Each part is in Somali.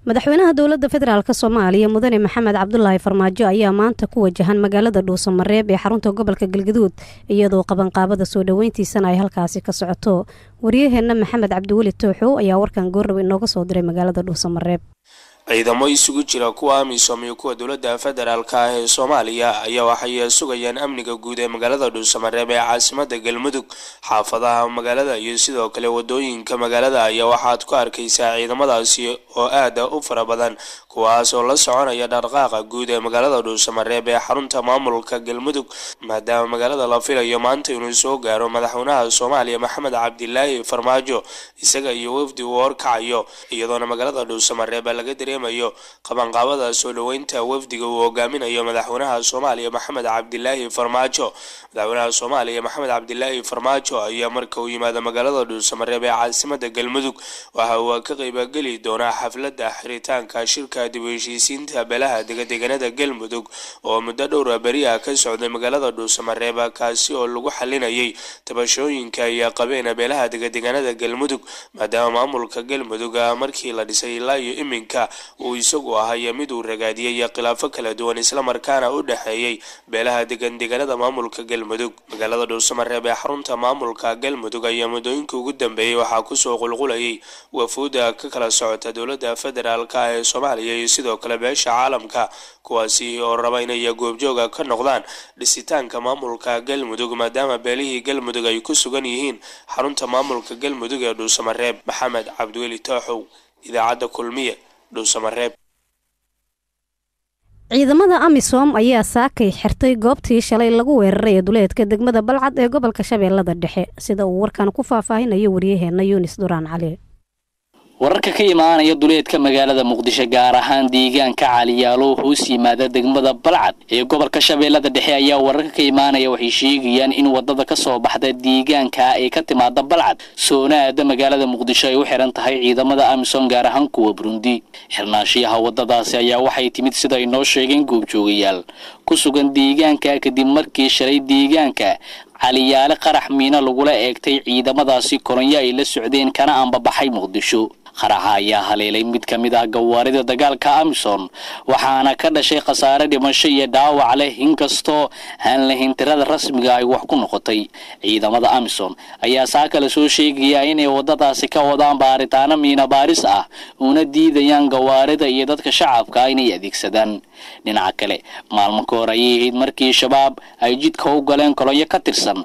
madaxweynaha dowladda federaalka Soomaaliya mudane Maxamed Cabdullaahi Farmaajo ayaa maanta ku wajahan magaalada Dhuusamareeb ee xarunta gobolka Galgaduud iyadoo qabanqaabada soo dhaweyntiisana ay halkaasi ka socoto wariyaheena Maxamed Cabdiweli Tooxow ayaa warkan goorraba inooga soo diray magaalada Dhuusamareeb ciidamo isugu jira kuwa amisom iyo kuwa dowladda federaalka ee Soomaaliya ayaa waxay sugayaan amniga guud ee magaalada Dhuusamareeb ee caasimadda Galmudug xaafadaha magaalada iyo sidoo kale wadooyinka magaalada ayaa waxaad ku arkaysaa ciidamadaasi oo aad u fara badan kuwaas oo la soconaya dhaqdhaqaaqa guud ee magaalada Dhuusamareeb ee xarunta maamulka Galmudug maadaama magaalada la filayo maanta inuu soo gaaro madaxweynaha Soomaaliya Maxamed Cabdullaahi Farmaajo isaga iyo wafdi uu horkacayo iyadoo magaalada Dhuusamareeb laga dareemayo qabanqaabada soo dhaweynta wafdiga uu hogaaminayo madaxweynaha Soomaaliya Maxamed Cabdullaahi Farmaajo madaxweynaha Soomaaliya Maxamed Cabdullaahi Farmaajo ayaa marka uu yimaado magaalada Dhuusamareeb ee caasimadda Galmudug waxa uu ka qayb gali doonaa xafladda xiritaanka shirka dib u heshiisiinta beelaha deegaanada Galmudug oo muddo dhowr bari ah ka socday magaalada Dhuusamareeb kaasi oo lagu xalinayay tabashooyinka iyo qabeena beelaha deegaanada Galmudug maadaama maamulka Galmudug markii la dhisay ilaa iyo iminka uu isagu ahaa mid uu ragaadiyay khilaafo kala duwan isla markaana u dhaxeeyay beelaha deegaanada maamulka Galmudug magaalada Dhuusamareeb ee xarunta maamulka Galmudug ayaa muddooyinkii ugu dambeeyay waxa ku soo qulqulayay wafuud ka kala socota dowladda federaalka ee Soomaaliya iyo sidoo kale beesha caalamka kuwaasi oo raba inay goobjoog ka noqdaan dhisitaanka maamulka Galmudug maadaama beelihii Galmudug ay ku sugan yihiin xarunta maamulka Galmudug ee Dhuusamareeb Maxamed Cabdiweli Tooxow idaacadda Kulmiye Dhuusamareeb ciidamada amisom ayaa saakay xirtay goobtii shalay lagu weeraray duleedka degmada Balcad ee gobolka Shabeellada Dhexe sida uu warkan ku faahfaahinayo wariyaheena Yunis Duraan Cali wararka ka imaanaya duleedka magaalada Muqdisho gaar ahaan deegaanka Caliyaalo hoos yimaada degmada Balcad ee gobolka Shabeellada Dhexe ayaa wararka ka imaanaya waxay sheegayaan in wadada ka soo baxda deegaanka ay ka timaada Balcad soonaada magaalada Muqdisho ay u xiran tahay ciidamada amisom gaar ahaan kuwa Burundi xirnaashiyaha wadadaasi ayaa waxay timid sida ay noo sheegeen goobjoogayaal ku sugan deegaanka kadib markii shalay deegaanka Caliyaalo qarax miina lagula eegtay ciidamadaasi koronyo ay la socdeen kana aanbabaxay Muqdisho qaraxa ayaa haleelay mid ka mid ah gawaarida dagaalka amisom waxaana ka dhashay khasaare dhimasho iyo dhaawac leh inkastoo aan lahayn tirada rasmiga ay wax ku noqotay ciidamada amisom ayaa saakala soo sheegaya inay wadadaasi ka wadaan baaritaano miina baaris ah una diidayaan gawaarida iyo dadka shacabka inay adeegsadaan dhinaca kale maalmo ka hor ayay ahayd markii shabaab ay jidka u galeen kolonyo ka tirsan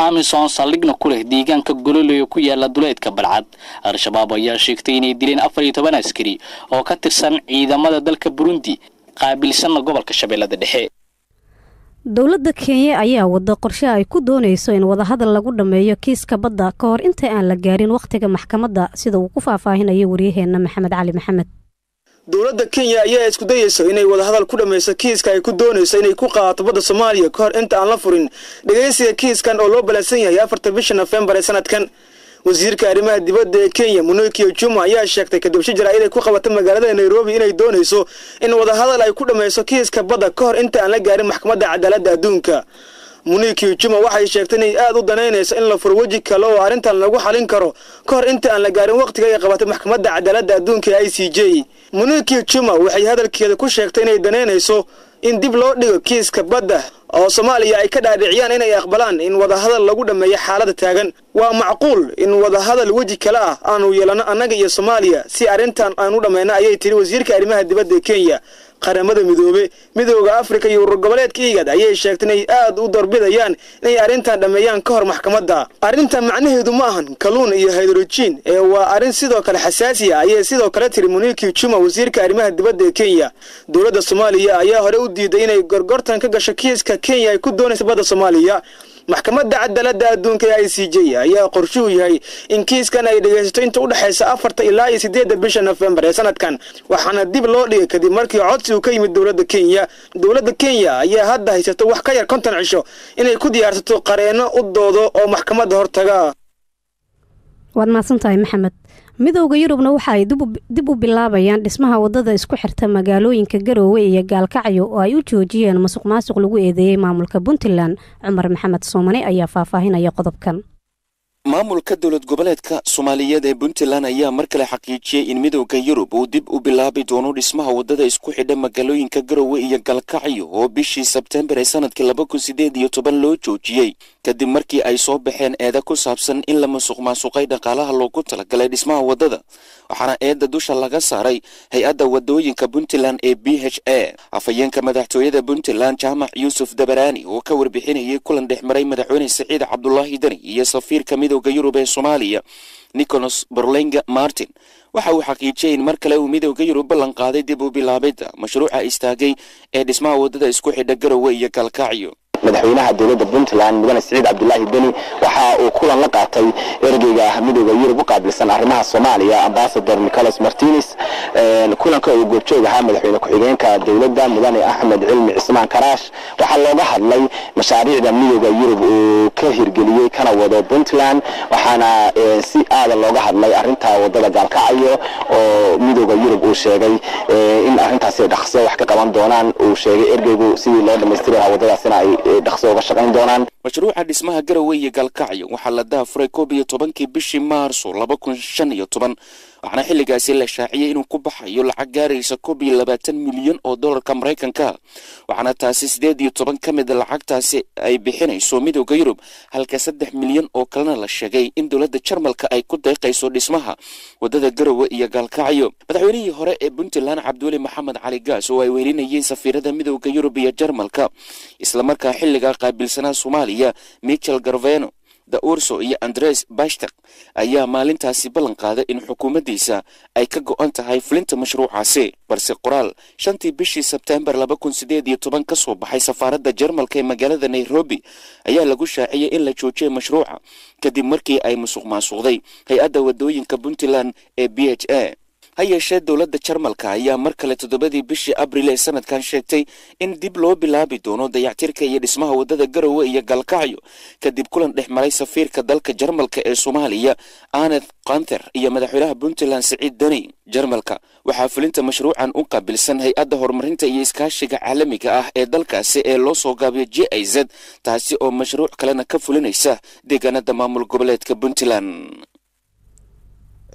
amisom saldhigna ku leh deegaanka Gololey ku yaala duleedka Balcad al-shabaab ayaa sheegtay inay dileen 14 askari oo ka tirsan ciidamada dalka Burundi qaabilsan gobolka Shabeellada Dhexe dowladda Kenya ayaa wada qorshe ay ku doonayso in wada hadal lagu dhameeyo kiiska badda ka hor inta aan la gaarin waqtiga maxkamadda sida uu ku faahfaahinayo wariyaheena Maxamed Cali Maxamed dowladda Kenya ayaa isku dayayso inay wada hadal ku dhameyso kiiska ay ku doonayso inay ku qaato badda Soomaaliya ka hor inta aan la furin dhageysiga kiiskan oo loo ballansan yahay 4 bisha November ee sanadkan wasiirka arrimaha dibadda ee Kenya Muniki Juma ayaa sheegtay kadib shir jaraa'id ay ku qabatay magaalada Nairobi inay doonayso in wada hadal ay ku dhameyso kiiska badda ka hor inta aan la gaarin maxkamadda cadaaladda adduunka Muniki Juma waxay sheegtay inay aad u danaynayso in la furo waji kale oo arrintan lagu xalin karo ka hor inta aan la gaarin waqtiga ay qabatay maxkamadda cadaaladda adduunka ee ICJ Muniki Juma waxay hadalkeeda ku sheegtay inay danaynayso in dib loo dhigo kiiska badda oo Soomaaliya ay ka dhaadhiciyaan inay aqbalaan in wada hadal lagu dhameeyo xaaladda taagan waa macquul in wada hadal waji kale ah aanu yeelano anaga iyo Soomaaliya si arrintan aan u dhameeyno ayay tiri wasiirka arrimaha dibadda ee Kenya qaramada midowga Afrika iyo urur goboleedka IGAD ayay sheegtay inay aad u darbidayaan inay arrintan dhameeyaan ka hor maxkamadda arrintan macnaheedu ma ahan kaluun iyo hydrogen ee waa arrin sidoo kale xasaasi ah ayay sidoo kale tiri Muniki Juma wasiirka arrimaha dibadda ee Kenya dowladda Soomaaliya ayaa hore u diiday inay gorgortan ka gasho kiiska Kenya ay ku doonayso badda Soomaaliya maxkamadda cadaaladda adduunka ee ICJ ayaa qorshuhu yahay in kiiskan ay dhageysato inta u dhaxaysa 4 ilaa 8 bisha November ee sanadkan waxaana dib loo dhigay kadib markii codsi uu ka yimid dowladda Kenya ayaa hadda haysato wax ka yar 50 cisho inay ku diyaarsato qareeno u doodo oo maxkamadda hortaga waad maasantahay Maxamed midowga Yurubna waxa ay dib u bilaabayaan dhismaha wadada isku xirta magaalooyinka Garowe iyo Gaalkacyo oo ay u joojiyeen musuqmaasuq lagu eedeeyay maamulka Puntland. Cumar Maxamed Soomane ayaa faahfaahinaya qodobkan. maamulka dowlad goboleedka Soomaaliyeed ee Puntland ayaa mar kale xaqiijiyay in midowga Yurub uu dib u bilaabi doono dhismaha wadada isku xidha magaalooyinka Garowe iyo Gaalkacyo oo bishii Sebtembar ee sanadkii 2018 loo joojiyay kadib markii ay soo baxeen eedo ku saabsan in la musuqmaasuqay dhaqaalaha loogu talagalay dhismaha wadada. waxaana eedda dusha laga saaray hay-adda wadooyinka Puntland ee BHA. afhayeenka madaxtooyada Puntland Jaamac Yuusuf Dabarani oo ka warbixinayay kulan dhexmaray madaxweyne Saciid Cabdullaahi Dani iyo safiirka midowga Yurub ee Soomaaliya Nicholas Berlinga Martin waxa uu xaqiijiyay in mar kale uu midowga Yurub ballan qaaday dib u bilaabida mashruuca istaagay ee dhismaha wadada isku xidha Garowe iyo Gaalkacyo. madaxweynaha dowladda Puntland mudane Saciid Cabdullaahi Dani waxa uu kulan la qaatay ergeyga midowga Yurub u qaabilsan arrimaha Soomaaliya Ambassador Nicholas Martinez. kulanka uu goobjoog ahaa madaxweyne ku-xigeenka dowladda mudane Axmed Cilmi Cismaan Karaash waxa looga hadlay mashaariicda midowga Yurub uu ka hirgeliyay kana wado Puntland waxaana si aad looga hadlay arinta wadada Gaalkacyo oo midowga Yurub uu sheegay in arintaasi dhaqso wax ka qaban doonaan. uu sheegay ergeygu sidii loo dhameystirayo wadadaasina ay dhaqso uga shaqayn doonaan. mashruuca dhismaha Garowe iyo Gaalkacyo waxaa la daafuray 12 bishii Maarso 2015 waxaana xilligaasi la shaaciyay inuu ku baxayo lacag gaaraysa 20 milyan oo dollarka Mareykanka. waxaana taasi 18 ka mid lacagtaasi ay bixinayso midowga Yurub halka 3 milyan oo kalena la sheegay in dowladda Jarmalka ay ku deeqayso dhismaha wadada Garowe iyo Gaalkacyo. madaxweynihii hore ee Puntland Cabdulle Maxamed Cali Gaas oo ay weerinayeen safiirada midowga Yurub iyo Jarmalka isla markaa xilliga qaabilsanaa Soomaaliya Michel Garveno da Urso iyo Andres Bashtak ayaa maalintaasi ballan qaaday in xukuumaddiisa ay ka go'an tahay fulinta mashruucaasi. balse qoraal 5 bishii Sebtembar 2018 ka soo baxay safaaradda Jarmalka ee magaalada Nairobi ayaa lagu shaaciyay in la joojiyay mashruuca kadib markii ay musuqmaasuqday hay-adda wadooyinka Puntland ee BHA. hayeeshee dowladda Jarmalka ayaa mar kale 7 bishii Abriil ee sanadkan sheegtay in dib loo bilaabi doono dayactirka iyo dhismaha wadada Garowe iyo Gaalkacyo kadib kulan dhexmaray safiirka dalka Jarmalka ee Soomaaliya Aneth Qanther iyo madaxweynaha Puntland Saciid Dani. Jarmalka waxaa fulinta mashruucan u qaabilsan hay-adda horumarinta iyo iskaashiga caalamiga ah ee dalkaasi ee loo soo gaabiyo GIZ taasi oo mashruuc kalena ka fulinaysa deegaanada maamul goboleedka Puntland.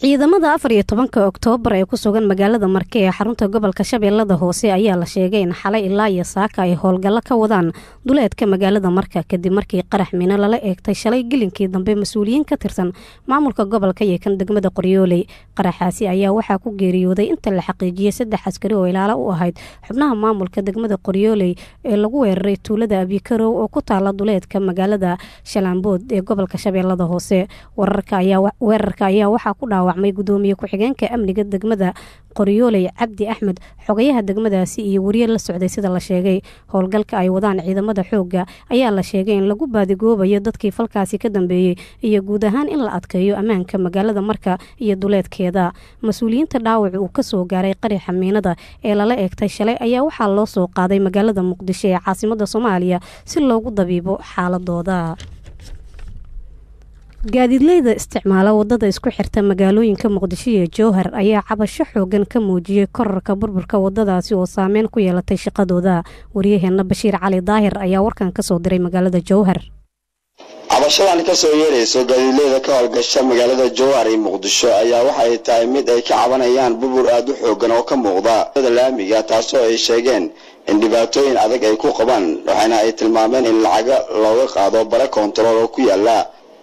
ciidamada 14 Oktoobar ee ku sugan magaalada Marke ee xarunta gobolka Shabeellada Hoose ayaa la sheegay in xalay ilaa iyo saaka ay howlgallo ka wadaan duleedka magaalada Marka kadib markii qarax miino lala eegtay shalay gelinkii dambe mas'uuliyiin ka tirsan maamulka gobolka iyo kan degmada Qoryooley. qaraxaasi ayaa waxaa ku geeriyooday inta la xaqiijiyay 3 askari oo ilaalo u ahayd xubnaha maamulka degmada Qoryooley ee lagu weeraray tuulada Abikarow oo ku taala duleedka magaalada Shalambood ee gobolka Shabeellada Hoose. weerarka ayaa waxaa ku dhaawacmay gudoomiye ku-xigeenka amniga degmada Qoryooley Cabdi Axmed xogayaha degmadaasi iyo wariye la socday sida la sheegay. howlgalka ay wadaan ciidamada xoogga ayaa la sheegay in lagu baadigoobayo dadkii falkaasi ka dambeeyay iyo guud ahaan in la adkeeyo ammaanka magaalada Marka iyo duleedkeeda. mas-uuliyiinta dhaawac uu ka soo gaaray qaraxa miinada ee lala eegtay shalay ayaa waxaa loo soo qaaday magaalada Muqdisho ee caasimadda Soomaaliya si loogu dabiibo xaaladooda. gaadiidleyda isticmaala wadada isku xirta magaalooyinka Muqdisho iyo Jowhar ayaa cabasho xoogan ka muujiyay kororka burburka wadadaasi oo saameyn ku yeelatay shaqadooda. wariyaheena Bashiir Cali Daahir ayaa warkan ka soo diray magaalada Jowhar. cabashadan ka soo yeerayso gaadiidleyda ka howlgasha magaalada Jowhar ee Muqdisho ayaa waxay tahay mid ay ka cabanayaan burbur aad u xoogan oo ka muuqda wadada laamiga taasoo ay sheegeen in dhibaatooyin adag ay ku qabaan waxaana ay tilmaameen in lacaga looga qaado bara kontarool oo ku yaala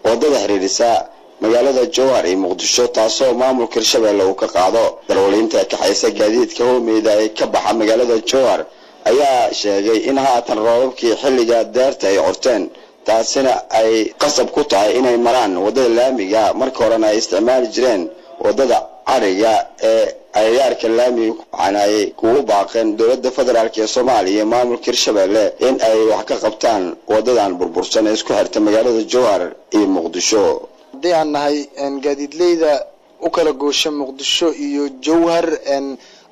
wadada xiriirisa magaalada Jowhar ee Muqdisho taasoo maamulka Hirshabeelle uu ka qaado. darwaliinta ka xaysa gaadiidka hoomeyda ee ka baxa magaalada Jowhar ayaa sheegay in haatan roobabkii xilliga daarta ay corteen taasina ay qasab ku tahay inay maraan wadada laamiga marka horena ay isticmaali jireen wadada cariga ee ayarka laamiga. waxaana ay kugu baaqeen dowladda federaalka ee Soomaaliya maamulka Hirshabeelle in ay wax ka qabtaan wadadan burbursan ee isku xirta magaalada Jowhar iyo Muqdisho. hadii aan nahay gaadiidleyda u kala goosha Muqdisho iyo Jowhar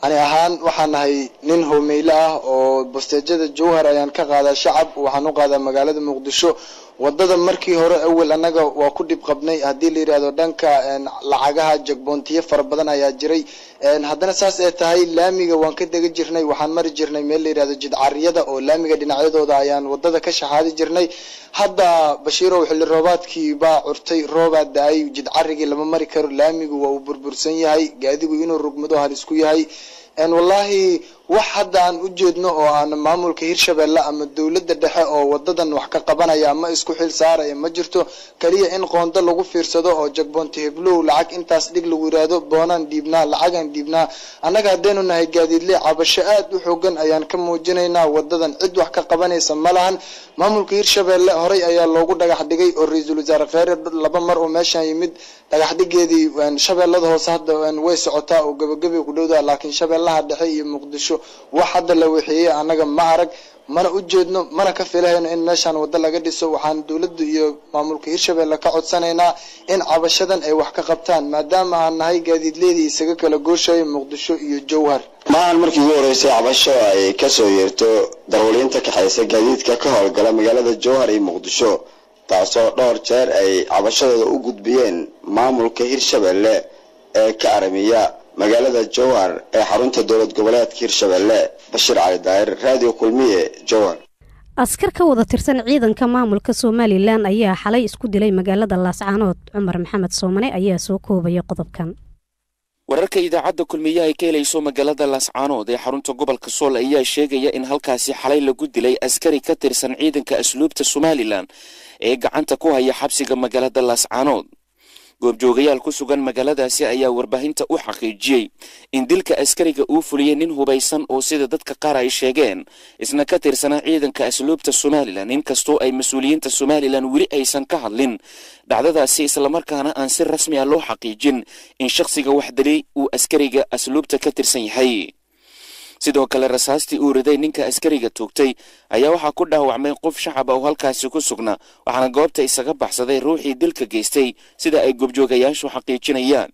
ani ahaan waxaan nahay nin hoomeyla ah oo bosteejada Jowhar ayaan ka qaadaa shacab waxaan u qaadaa magaalada Muqdisho wadada markii hore awal anaga waa ku dib qabnay hadii la yiraahdo dhanka lacagaha jagboontiye far badan ayaa jiray haddana saas ay tahay laamiga waan ka daga jirnay waxaan mari jirnay meel la yiraahdo jidcariyada oo laamiga dhinacyadooda ayaan wadada ka shaxaadi jirnay hadda Bashiiro xilli roobaadkii baa curtay rooba daay jidcarigi lama mari karo laamigu waa u burbursan yahay gaadigu inuu rugmado hal isku yahay wallahi wax hadda aan u jeedno oo aan maamulka Hirshabeelle ama dawladda dhexe oo wadadan wax ka qabanaya ama isku xil saaray ma jirto kaliya in qoonda lagu fiirsado oo jagboonti heblow lacag intaas dhig lagu yiraahdo boonaan diibnaa lacagan diibnaa anaga hadeenu nahay gaadiidle cabasho aad u xoogan ayaan ka muujinaynaa wadadan cid wax ka qabanaysa malahan maamulka Hirshabeelle horay ayaa loogu dhagax dhigay oo ra'iisul wasaare Khayre laba mar oo meeshan yimid dhagax dhigeedii Shabeellada hoose hadda way socotaa oo gabagabay ku dhowdaa laakiin Shabeellaha dhexe iyo Muqdisho wax hadda la wixiyay anaga ma arag mana u jeedno mana ka filayno in meeshan wada laga dhiso waxaan dawladda iyo maamulka Hirshabeelle ka codsanaynaa in cabashadan ay wax ka qabtaan maadaama aan nahay gaadiidleedii isaga kala gooshay Muqdisho iyo Jowhar maan markii ugu horeysay cabasho ay ka soo yeerto darawaliinta ka xaysa gaadiidka ka howlgala magaalada Jowhar iyo Muqdisho taasoo dhowr jeer ay cabashadooda u gudbiyeen maamulka Hirshabeelle ee ka aramiya magaalada Jowhar ee xarunta dawlad goboleedka Hirshabeelle Bashir Cali Daahir Radio Kulmiye Jowhar askar ka wada tirsan ciidanka maamulka Somaliland ayaa xalay isku dilay magaalada Laascaanood Cumar Maxamed Soomane ayaa soo koobaya qodobkan wararka idaacadda Kulmiye ay ka helayso magaalada Laascaanood ee xarunta gobolka Sool ayaa sheegaya in halkaasi xalay lagu dilay askari ka tirsan ciidanka asluubta Somaliland ee gacanta ku haya xabsiga magaalada Laascaanood goobjoogayaal ku sugan magaaladaasi ayaa warbaahinta u xaqiijiyay in dilka askariga uu fuliyay nin hubaysan oo sida dadka qaar ay sheegeen isna ka tirsan ciidanka asluubta Somaliland inkastoo ay mas'uuliyiinta Somaliland weli aysan ka hadlin dhacdadaasi isla markaana aan si rasmi ah loo xaqiijin in shakhsiga wax dilay uu askariga asluubta ka tirsan yahay sidoo kale rasaastii uu riday ninka askariga toogtay ayaa waxa ku dhaawacmay qof shacab ah oo halkaasi ku sugnaa waxaana goobta isaga baxsaday ruuxii dilka geystay sida ay goobjoogayaashu xaqiijinayaan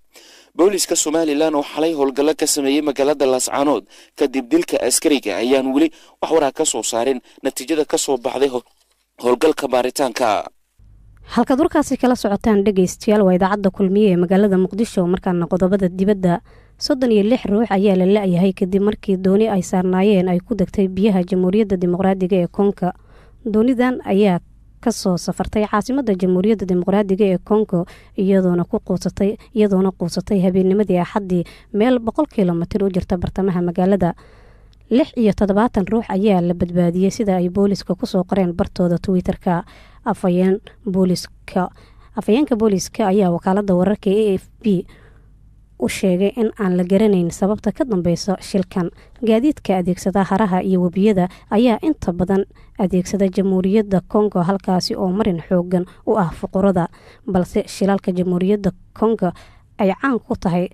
booliska Somaliland oo xalay howlgalo ka sameeyay magaalada Laascaanood kadib dilka askariga ayaan weli wax waraa ka soo saarin natiijada ka soo baxday howlgalka baaritaanka halka durkaasi kala socotaan dhageystayaal waa idaacadda Kulmiye ee magaalada Muqdisho markaana qodobada dibadda 36 ruux ayaa la laayahay kadib markii dooni ay saarnaayeen ay ku degtay biyaha Jamhuuriyadda Dimuqraadiga ee Kongo doonidan ayaa ka soo safartay caasimadda Jamhuuriyadda Dimuqraadiga ee Kongo iyadoona quusatay habeennimadii Axaddii meel 100 kiiloomitir u jirta bartamaha magaalada 76 ruux ayaa la badbaadiyay sida ay booliska ku soo qoreen bartooda Twitter-ka afayeenka booliska ayaa wakaaladda wararka AFP u sheegay in aan la garanayn sababta ka dambeysa shilkan gaadiidka adeegsada haraha iyo webiyada ayaa inta badan adeegsada Jamhuuriyadda Kongo halkaasi oo marin xoogan u ah fuqarada balse shilalka Jamhuuriyadda Kongo ay caan ku tahay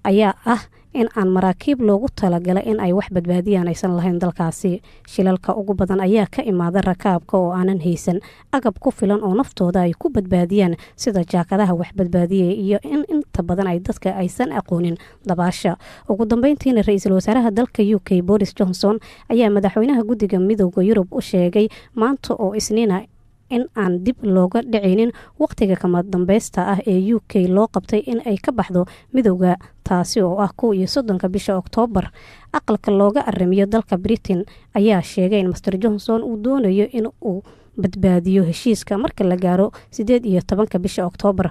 ayaa ah in aan maraakiib loogu talagalay in ay wax badbaadiyaan aysan lahayn dalkaasi shilalka ugu badan ayaa ka imaada rakaabka oo aanan haysan agab ku filan oo naftooda ay ku badbaadiyaan sida jaakadaha wax badbaadiyay iyo in inta badan ay dadka aysan aqoonin dabaasha ugu dambeyntiina ra'iisul wasaaraha dalka UK Boris Johnson ayaa madaxweynaha guddiga midowga Yurub u sheegay maanta oo Isniina in aan dib looga dhicinin waqtiga kama dambaysta ah ee UK loo qabtay in ay ka baxdo midowga taasi oo ah 31 bisha Oktoobar aqalka looga aramiyo dalka Britain ayaa sheegay in Mr Johnson uu doonayo in uu badbaadiyo heshiiska marka la gaaro 18 bisha Oktoobar